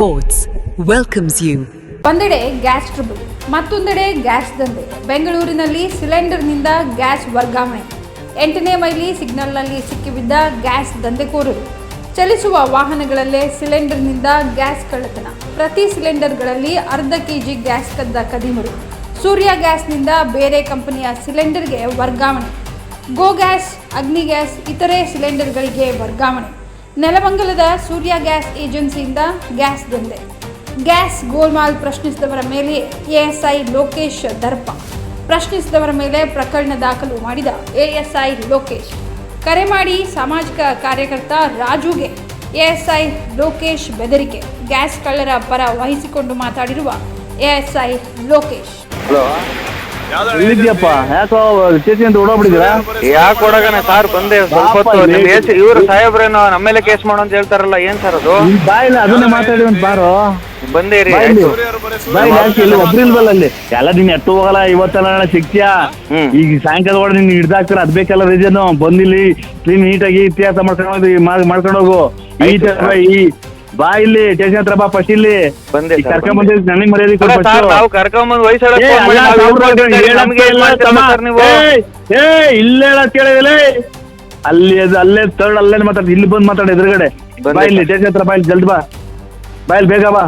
Imports welcomes you. ಒಂದೆಡೆ gas trouble, ಮತ್ತೊಂದೆಡೆ gas ದಂಧೆ. ಬೆಂಗಳೂರಿನಲ್ಲಿ ಸಿಲಿಂಡರ್ನಿಂದ ಗ್ಯಾಸ್ ವರ್ಗಾವಣೆ. 8ನೇ ಮೈಲಿ ಸಿಗ್ನಲ್ನಲ್ಲಿ ಸಿಕ್ಕಿಬಿದ್ದ ಗ್ಯಾಸ್ ದಂಧೆಕೋರರು. ಚಲಿಸುವ ವಾಹನಗಳಲ್ಲೇ ಸಿಲಿಂಡರ್ನಿಂದ ಗ್ಯಾಸ್ ಕಳ್ಳತನ. ಪ್ರತಿ ಸಿಲಿಂಡರ್ಗಳಲ್ಲಿ ಅರ್ಧ ಕೆಜಿ ಗ್ಯಾಸ್ ಕದ್ದ ಕದಿಮರು. ಸೂರ್ಯ ಗ್ಯಾಸ್ನಿಂದ ಬೇರೆ ಕಂಪನಿಯ ಸಿಲಿಂಡರ್ಗೆ ವರ್ಗಾವಣೆ. ಗೋ ಗ್ಯಾಸ್, ಅಗ್ನಿ ಗ್ಯಾಸ್, ಇತರೆ ಸಿಲಿಂಡರ್ಗಳಿಗೆ ವರ್ಗಾವಣೆ. ನೆಲಮಂಗಲದ ಸೂರ್ಯ ಗ್ಯಾಸ್ ಏಜೆನ್ಸಿಯಿಂದ ಗ್ಯಾಸ್ ದಂಧೆ. ಗ್ಯಾಸ್ ಗೋಲ್ಮಾಲ್ ಪ್ರಶ್ನಿಸಿದವರ ಮೇಲೆ ಎಎಸ್ಐ ಲೋಕೇಶ್ ದರ್ಪ. ಪ್ರಶ್ನಿಸಿದವರ ಮೇಲೆ ಪ್ರಕರಣ ದಾಖಲು ಮಾಡಿದ ಎಎಸ್ಐ ಲೋಕೇಶ್. ಕರೆ ಮಾಡಿ ಸಾಮಾಜಿಕ ಕಾರ್ಯಕರ್ತ ರಾಜುಗೆ ಎಎಸ್ಐ ಲೋಕೇಶ್ ಬೆದರಿಕೆ. ಗ್ಯಾಸ್ ಕಳ್ಳರ ಪರ ವಹಿಸಿಕೊಂಡು ಮಾತಾಡಿರುವ ಎಎಸ್ಐ ಲೋಕೇಶ್. ಎಲ್ಲಿದ್ಯಪ್ಪ? ಯಾಕೋ ಚೇತಿ ಅಂತ ಓಡೋಗ್ಬಿಟ್ಟಿದ್ದೀರಾ? ಯಾಕೆ ಓಡೋಗಣ ಸರ್? ಬಂದೆ ಸ್ವಲ್ಪ ಹೊತ್ತು. ಇವರು ಸಾಹೇಬ್ರೇನೋ ನಮ್ಮೇಲೆ ಕೇಸ್ ಮಾಡೋ ಅಂತ ಹೇಳ್ತಾರಲ್ಲ, ಏನ್ ಸರ್ ಅದು? ಬಾಯಿಲ್ಲ, ಅದನ್ನೇ ಮಾತಾಡಿ ಅಂತ ಬಾರೋ. ಬಂದೇರಿ. ಬಾಯಿಲಿ ಇಲ್ಲಿ ಒಬ್ರು ಇಲ್ವಲ್ಲ ಅಲ್ಲಿ. ಎಲ್ಲ ನೀನ್ ಎತ್ತು ಹೋಗಲ್ಲ, ಇವತ್ತೆಲ್ಲ ಸಿಕ್ತಿಯಾ? ಈಗ ಸಾಯಂಕಾಲ ಒಳಗೆ ನಿನ್ ಹಿಡ್ದಾಕ್ತಾರ, ಅದ್ ಬೇಕಲ್ಲ ರೀಸನ್. ಬಂದಿಲ್ಲಿ ಕ್ಲೀನ್ ನೀಟಾಗಿ ಇತಿಹಾಸ ಮಾಡ್ಕೊಂಡು ಹೋಗು. ಈ ಬಾ ಇಲ್ಲಿ ಸ್ಟೇಷನ್ ಹತ್ರ ಬಾ. ಫಸ್ಟ್ ಇಲ್ಲಿ ಕರ್ಕೊಂಡ್ ಬಂದಿದ್ ನನಗೆ ಮರ್ಯಾದೆ ಕರ್ಕೊಂಬಂದ್ ಇಲ್ಲ ಹೇಳಕ್ ಕೇಳಿದಿಲ್ಲ. ಅಲ್ಲೇ ತರ್ಡ್ ಅಲ್ಲೇ ಮಾತಾಡ್ತಿ, ಇಲ್ಲಿ ಬಂದ್ ಮಾತಾಡ ಎದುರುಗಡೆ. ಬಾ ಇಲ್ಲಿ ಸ್ಟೇಷನ್ ಹತ್ರ ಬಾ, ಇಲ್ಲಿ ಜಲ್ದಿ ಬಾ, ಬಾ ಇಲ್ಲಿ ಬೇಗ ಬಾ.